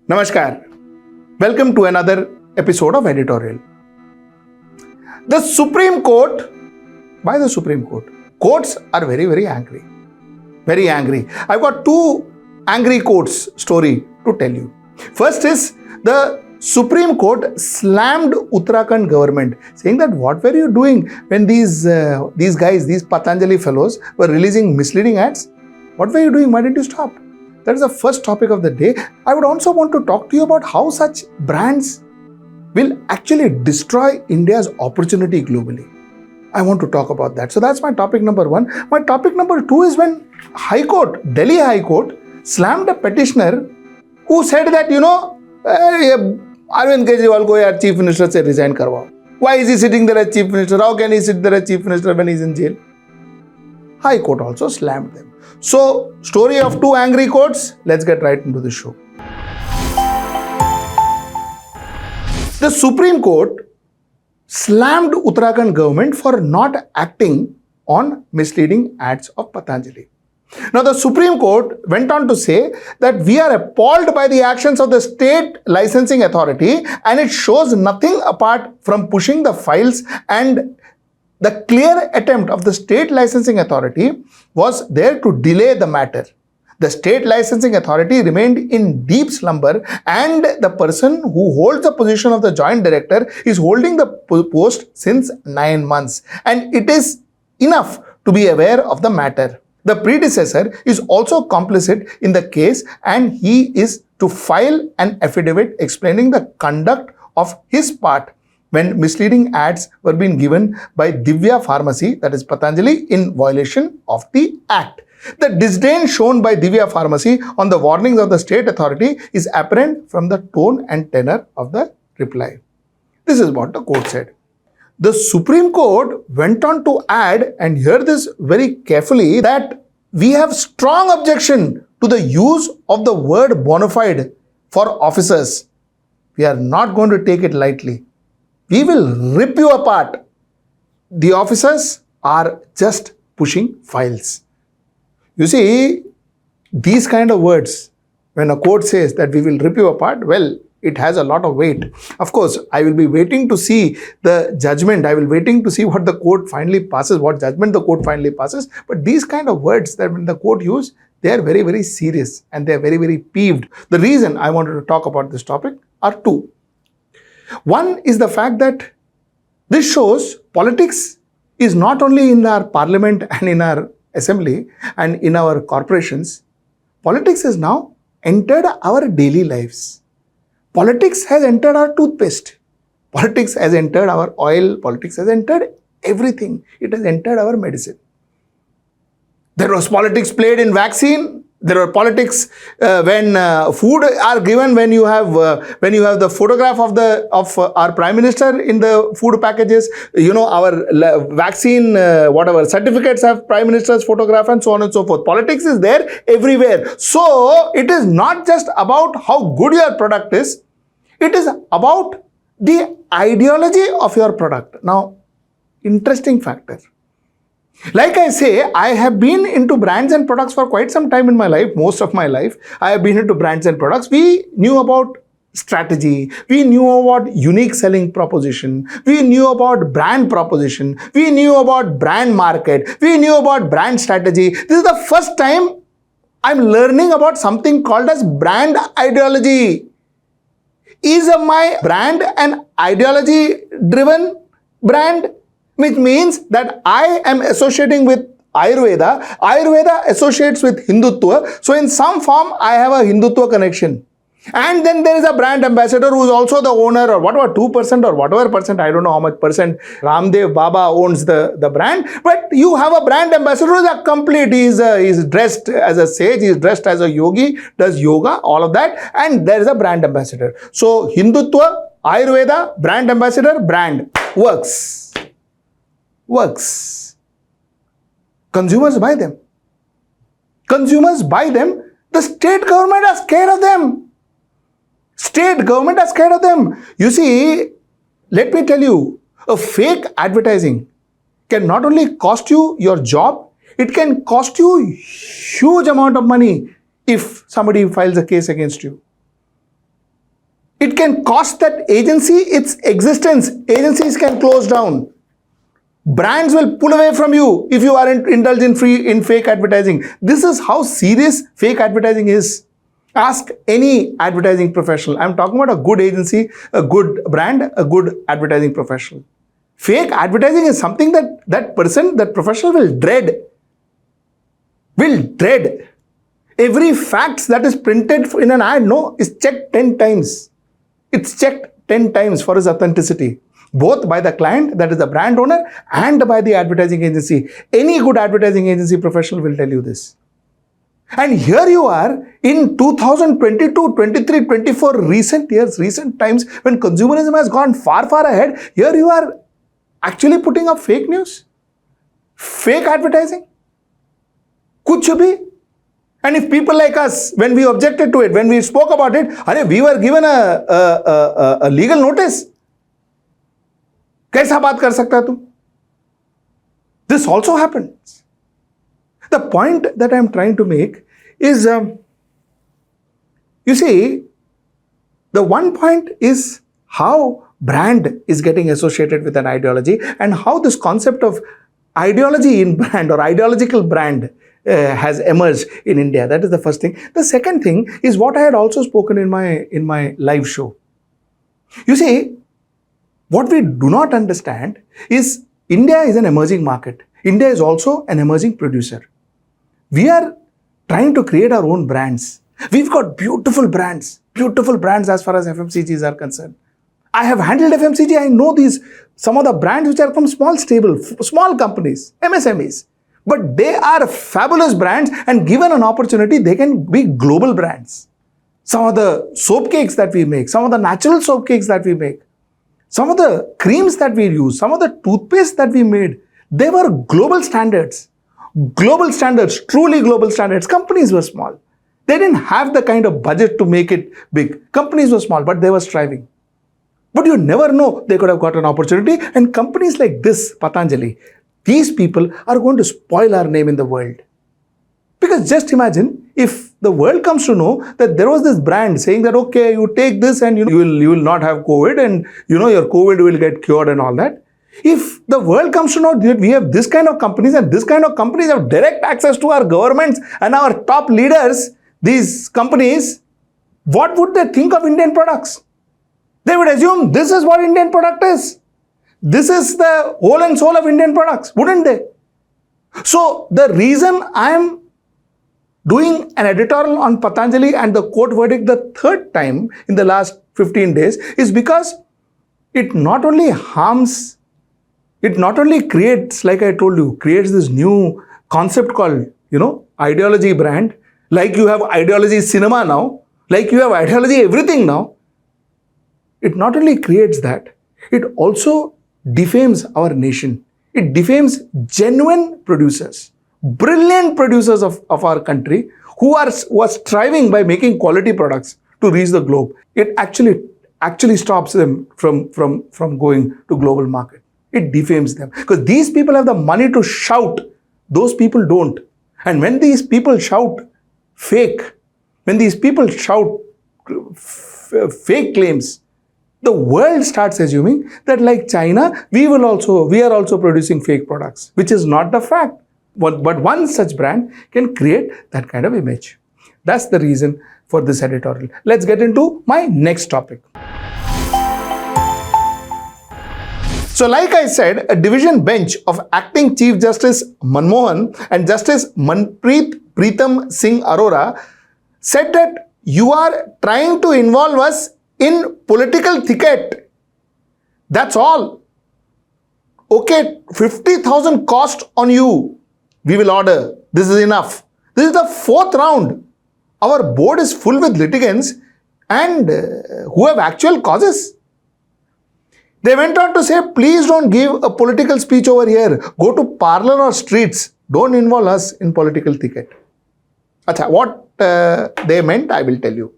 Namaskar. Welcome to another episode of Editorial. The Supreme Court, why the Supreme Court? Courts are very angry. Very angry. I've got two angry courts story to tell you. First is the Supreme Court slammed Uttarakhand government, saying that what were you doing when these guys, these Patanjali fellows were releasing misleading ads? What were you doing? Why didn't you stop? That is the first topic of the day. I would also want to talk to you about how such brands will actually destroy India's opportunity globally. I want to talk about that. So that's my topic number one. My topic number two is when Delhi High Court slammed a petitioner who said that, Arvind Kejriwal ko Chief Minister se resign karwao. Why is he sitting there as Chief Minister? How can he sit there as Chief Minister when he is in jail? High Court also slammed them. So, story of two angry courts. Let's get right into the show. The Supreme Court slammed Uttarakhand government for not acting on misleading ads of Patanjali. Now, the Supreme Court went on to say that we are appalled by the actions of the state licensing authority and it shows nothing apart from pushing the files, and the clear attempt of the state licensing authority was there to delay the matter. The state licensing authority remained in deep slumber and the person who holds the position of the joint director is holding the post since 9 months, and it is enough to be aware of the matter. The predecessor is also complicit in the case and he is to file an affidavit explaining the conduct of his part when misleading ads were being given by Divya Pharmacy, that is Patanjali, in violation of the act. The disdain shown by Divya Pharmacy on the warnings of the state authority is apparent from the tone and tenor of the reply. This is what the court said. The Supreme Court went on to add, and hear this very carefully, that we have strong objection to the use of the word bona fide for officers. We are not going to take it lightly. We will rip you apart. The officers are just pushing files. You see, these kind of words, when a court says that we will rip you apart, well, it has a lot of weight. Of course, I will be waiting to see the judgment. I will waiting to see what the court finally passes, what judgment the court finally passes. But these kind of words that when the court use, they are very serious and they are very peeved. The reason I wanted to talk about this topic are two. One is the fact that this shows politics is not only in our parliament and in our assembly and in our corporations. Politics has now entered our daily lives. Politics has entered our toothpaste. Politics has entered our oil. Politics has entered everything. It has entered our medicine. There was politics played in vaccine. There were politics when food are given, when you have the photograph of our Prime Minister in the food packages. Our vaccine whatever certificates have Prime Minister's photograph and so on and so forth. Politics is there everywhere. So it is not just about how good your product is. It is about the ideology of your product. Now, interesting factor. Like I say, I have been into brands and products for quite some time in my life, most of my life. I have been into brands and products. We knew about strategy. We knew about unique selling proposition. We knew about brand proposition. We knew about brand market. We knew about brand strategy. This is the first time I'm learning about something called as brand ideology. Is my brand an ideology driven brand? Which means that I am associating with Ayurveda. Ayurveda associates with Hindutva. So in some form, I have a Hindutva connection. And then there is a brand ambassador who is also the owner, or whatever, 2% or whatever percent, I don't know how much percent Ramdev Baba owns the brand. But you have a brand ambassador who is a complete, he is dressed as a sage, he is dressed as a yogi, does yoga, all of that. And there is a brand ambassador. So Hindutva, Ayurveda, brand ambassador, brand works. Consumers buy them. The state government is scared of them. You see, let me tell you, a fake advertising can not only cost you your job, it can cost you huge amount of money if somebody files a case against you. It can cost that agency its existence. Agencies can close down. Brands will pull away from you if you are indulgent free in fake advertising. This is how serious fake advertising is. Ask any advertising professional. I'm talking about a good agency, a good brand, a good advertising professional. Fake advertising is something that professional will dread. Every fact that is printed in an ad, is checked 10 times. It's checked 10 times for its authenticity, both by the client, that is the brand owner, and by the advertising agency. Any good advertising agency professional will tell you this. And here you are in 2022, 23, 24, recent years, recent times, when consumerism has gone far, far ahead. Here you are actually putting up fake news, fake advertising. Kuch bhi. And if people like us, when we objected to it, when we spoke about it, we were given a legal notice. Kaisa baat kar sakta tu? This also happens. The point that I am trying to make is, you see, the one point is how brand is getting associated with an ideology, and how this concept of ideology in brand or ideological brand has emerged in India. That is the first thing. The second thing is what I had also spoken in my live show. You see, what we do not understand is India is an emerging market. India is also an emerging producer. We are trying to create our own brands. We've got beautiful brands as far as FMCGs are concerned. I have handled FMCG. I know some of the brands which are from small companies, MSMEs. But they are fabulous brands, and given an opportunity, they can be global brands. Some of the soap cakes that we make, some of the natural soap cakes that we make, some of the creams that we use, some of the toothpaste that we made, they were global standards. Global standards, truly global standards. Companies were small. They didn't have the kind of budget to make it big. Companies were small, but they were striving. But you never know, they could have got an opportunity. And companies like this, Patanjali, these people are going to spoil our name in the world. Because just imagine if the world comes to know that there was this brand saying that, okay, you take this and you will not have COVID, and your COVID will get cured and all that. If the world comes to know that we have this kind of companies, and this kind of companies have direct access to our governments and our top leaders, these companies, what would they think of Indian products? They would assume this is what Indian product is. This is the whole and soul of Indian products, wouldn't they? So the reason I am doing an editorial on Patanjali and the court verdict the third time in the last 15 days is because it not only creates, like I told you, creates this new concept called, ideology brand. Like you have ideology cinema now, like you have ideology everything now. It not only creates that, it also defames our nation. It defames genuine producers, brilliant producers of our country who are striving by making quality products to reach the globe. It actually stops them from going to global market. It defames them because these people have the money to shout. Those people don't. And when these people shout fake, when these people shout fake claims, the world starts assuming that like China, we are also producing fake products, which is not the fact. But one such brand can create that kind of image. That's the reason for this editorial. Let's get into my next topic. So like I said, a division bench of acting Chief Justice Manmohan and Justice Manpreet Preetham Singh Arora said that you are trying to involve us in political thicket. That's all. Okay, 50,000 cost on you. We will order. This is enough. This is the fourth round. Our board is full with litigants and who have actual causes. They went on to say, please don't give a political speech over here. Go to parlor or streets. Don't involve us in political thicket. Achha, what they meant, I will tell you.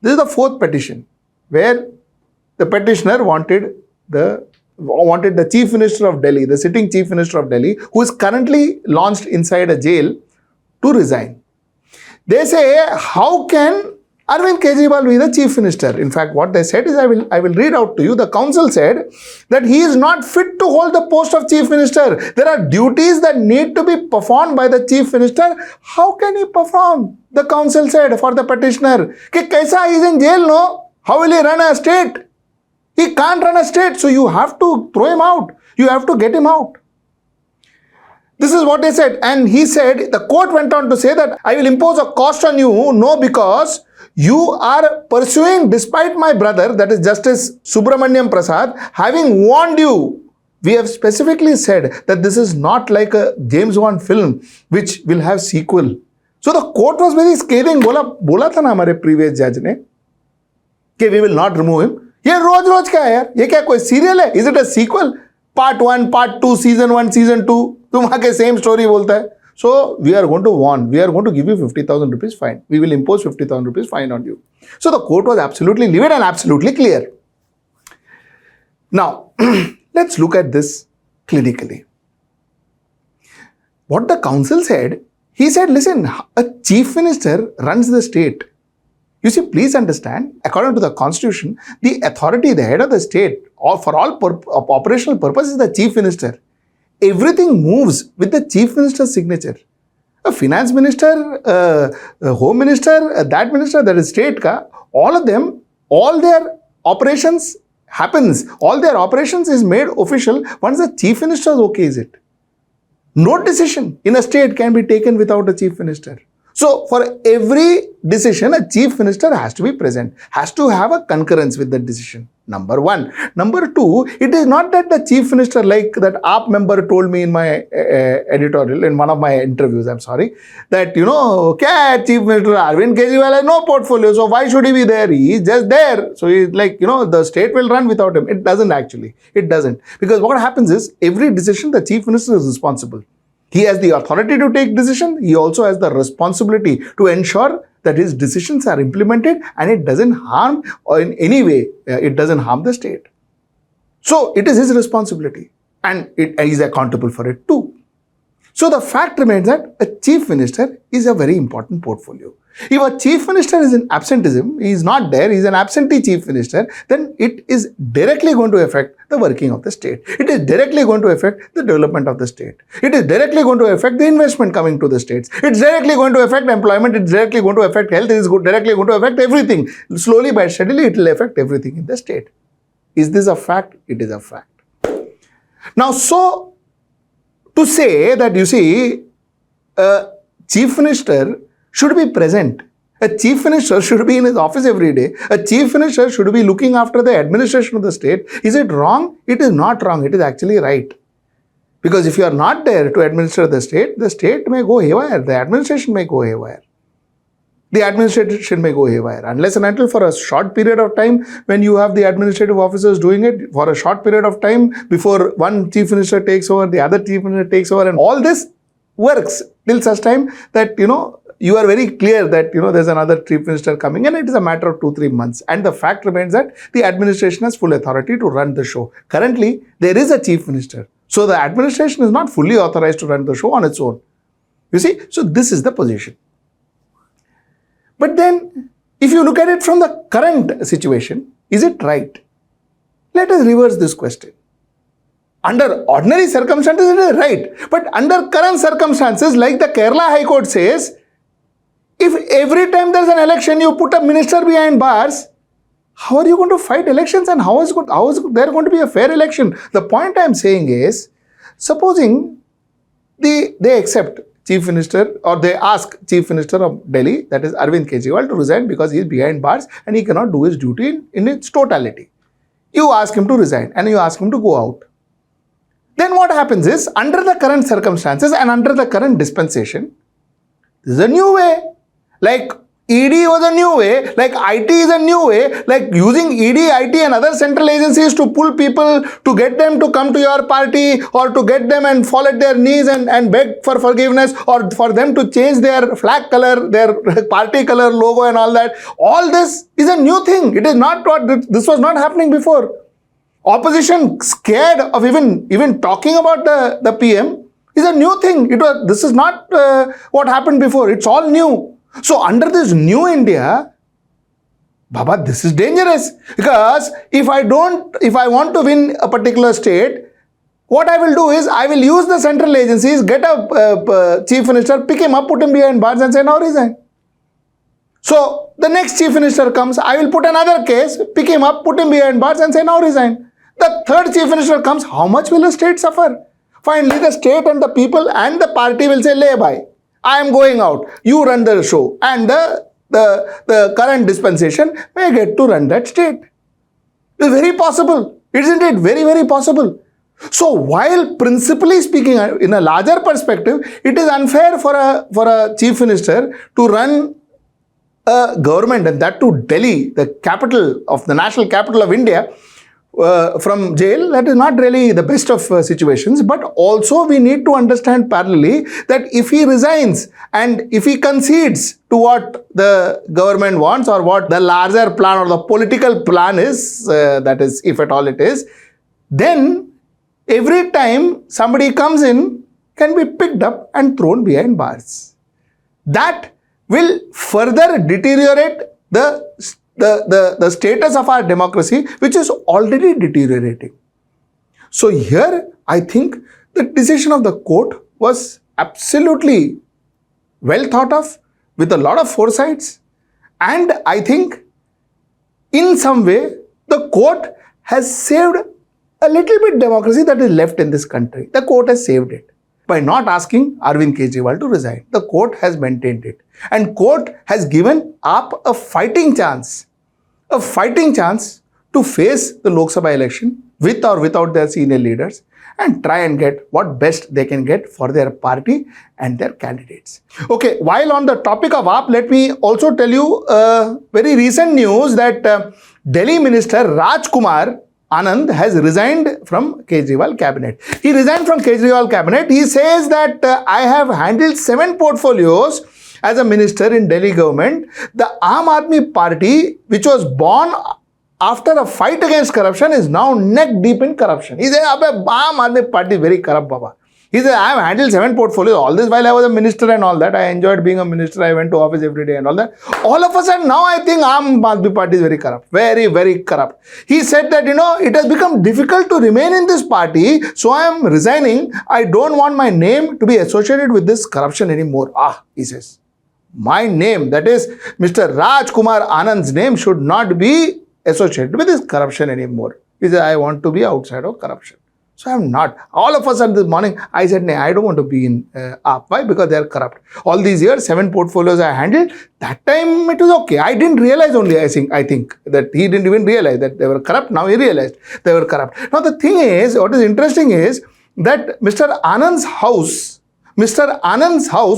This is the fourth petition where the petitioner wanted the Chief Minister of Delhi, the sitting Chief Minister of Delhi, who is currently launched inside a jail, to resign. They say, how can Arvind Kejriwal be the chief minister. In fact, what they said is, I will read out to you. The council said that he is not fit to hold the post of chief minister. There are duties that need to be performed by the chief minister. How can he perform? The council said for the petitioner. Ki kaisa he is in jail, no? How will he run a state? He can't run a state. So you have to throw him out. You have to get him out. This is what they said. And he said, the court went on to say that I will impose a cost on you. No, because you are pursuing, despite my brother, that is Justice Subramaniam Prasad, having warned you. We have specifically said that this is not like a James Bond film which will have sequel. So the court was very scathing. बोला था ना हमारे previous judge ने कि we will not remove him. ये रोज क्या है यार? ये क्या कोई serial है? Is it a sequel? Part 1, Part 2, Season 1, Season 2. तुम आके same story बोलता है. So we are going to warn. We are going to give you 50,000 rupees fine. We will impose 50,000 rupees fine on you. So the court was absolutely livid and absolutely clear. Now, let's look at this clinically. What the council said, he said, listen, a chief minister runs the state. You see, please understand, according to the constitution, the authority, the head of the state, or for all operational purposes, is the chief minister. Everything moves with the chief minister's signature. A finance minister, a home minister, that minister, that is state ka, all of them, all their operations happens. All their operations is made official once the chief minister okays it. No decision in a state can be taken without a chief minister. So, for every decision, a chief minister has to be present, has to have a concurrence with the decision. Number one. Number two, it is not that the chief minister, like that AAP member told me in my editorial, in one of my interviews, I'm sorry, that, you know, chief minister Arvind Kejriwal has no portfolio, so why should he be there? He is just there. So, he's like, you know, the state will run without him. It doesn't actually. It doesn't. Because what happens is, every decision, the chief minister is responsible. He has the authority to take decision. He also has the responsibility to ensure that his decisions are implemented and it doesn't harm, or in any way, it doesn't harm the state. So, it is his responsibility and he is accountable for it too. So, the fact remains that a chief minister is a very important portfolio. If a chief minister is in absenteeism, he is not there, he is an absentee chief minister, then it is directly going to affect the working of the state. It is directly going to affect the development of the state. It is directly going to affect the investment coming to the states. It's directly going to affect employment. It's directly going to affect health. It is directly going to affect everything. Slowly but steadily, it will affect everything in the state. Is this a fact? It is a fact. Now, so to say that, you see, a chief minister should be present. A chief minister should be in his office every day. A chief minister should be looking after the administration of the state. Is it wrong? It is not wrong. It is actually right. Because if you are not there to administer the state may go haywire. The administration may go haywire. The administration may go haywire. Unless and until for a short period of time, when you have the administrative officers doing it, for a short period of time, before one chief minister takes over, the other chief minister takes over, and all this works till such time that, you know, you are very clear that, you know, there's another chief minister coming, and it is a matter of 2-3 months. And the fact remains that the administration has full authority to run the show. Currently, there is a chief minister. So the administration is not fully authorized to run the show on its own. You see, so this is the position. But then, if you look at it from the current situation, is it right? Let us reverse this question. Under ordinary circumstances, it is right. But under current circumstances, like the Kerala High Court says, if every time there's an election, you put a minister behind bars, how are you going to fight elections, and how is there going to be a fair election? The point I'm saying is, supposing they accept Chief Minister, or they ask Chief Minister of Delhi, that is Arvind Kejriwal, to resign because he is behind bars and he cannot do his duty in its totality. You ask him to resign and you ask him to go out. Then what happens is, under the current circumstances and under the current dispensation, this is a new way. Like ED was a new way, like IT is a new way, like using ED, IT and other central agencies to pull people, to get them to come to your party, or to get them and fall at their knees and beg for forgiveness, or for them to change their flag color, their party color, logo and all that. All this is a new thing. It is not what, this was not happening before. Opposition scared of even talking about the PM is a new thing. This is not what happened before. It's all new. So under this new India, Baba, this is dangerous, because if I want to win a particular state, what I will do is I will use the central agencies, get a chief minister, pick him up, put him behind bars and say now resign. So the next chief minister comes, I will put another case, pick him up, put him behind bars and say now resign. The third chief minister comes, how much will a state suffer? Finally, the state and the people and the party will say, lay by, I am going out, you run the show, and the current dispensation may get to run that state. It's very possible, isn't it? Very, very possible. So while principally speaking, in a larger perspective, it is unfair for a chief minister to run a government, and that to Delhi, the capital of the national capital of India, from jail. That is not really the best of situations. But also we need to understand parallelly that if he resigns and if he concedes to what the government wants or what the larger plan or the political plan is, that is, if at all it is, then every time somebody comes in can be picked up and thrown behind bars. That will further deteriorate the status of our democracy, which is already deteriorating. So here, I think the decision of the court was absolutely well thought of, with a lot of foresights, and I think in some way the court has saved a little bit democracy that is left in this country. The court has saved it by not asking Arvind Kejriwal to resign. The court has maintained it, and court has given AAP a fighting chance to face the Lok Sabha election with or without their senior leaders and try and get what best they can get for their party and their candidates. Okay, while on the topic of AAP, let me also tell you very recent news that Delhi Minister Rajkumar Anand has resigned from Kejriwal cabinet. He resigned from Kejriwal cabinet. He says that I have handled 7 portfolios as a minister in Delhi government. The Aam Aadmi Party, which was born after a fight against corruption, is now neck deep in corruption. He said, Aam Aadmi Party very corrupt, Baba. He said, I have handled 7 portfolios. All this while I was a minister and all that. I enjoyed being a minister. I went to office every day and all that. All of a sudden, now I think Aam Aadmi Party is very corrupt. Very, very corrupt. He said that, it has become difficult to remain in this party. So I am resigning. I don't want my name to be associated with this corruption anymore. He says, my name, that is Mr. Rajkumar Anand's name, should not be associated with this corruption anymore. He said, I want to be outside of corruption. So I am not. All of a sudden this morning, I said, no, I don't want to be in AAP. Why? Because they are corrupt. All these years, 7 portfolios I handled. That time it was okay. I didn't realize only, I think that he didn't even realize that they were corrupt. Now he realized they were corrupt. Now the thing is, what is interesting is that Mr. Anand's house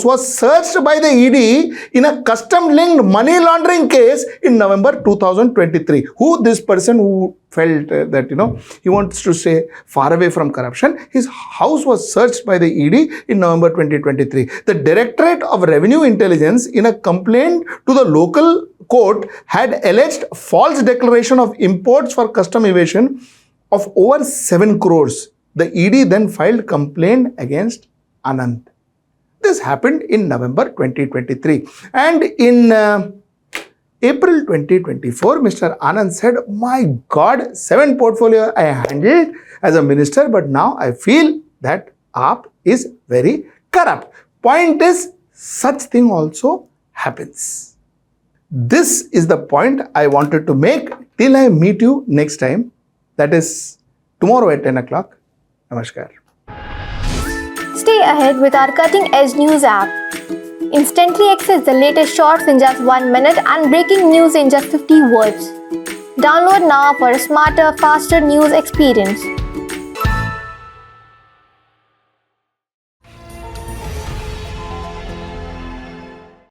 was searched by the ED in a custom-linked money laundering case in November 2023. Who this person who felt that, he wants to stay far away from corruption, his house was searched by the ED in November 2023. The Directorate of Revenue Intelligence, in a complaint to the local court, had alleged false declaration of imports for custom evasion of over 7 crores. The ED then filed complaint against Anand. This happened in November 2023. And in April 2024, Mr. Anand said, my God, 7 portfolio I handled as a minister, but now I feel that AAP is very corrupt. Point is, such thing also happens. This is the point I wanted to make. Till I meet you next time, that is tomorrow at 10 o'clock. Namaskar. Stay ahead with our cutting-edge news app. Instantly access the latest shorts in just 1 minute and breaking news in just 50 words. Download now for a smarter, faster news experience.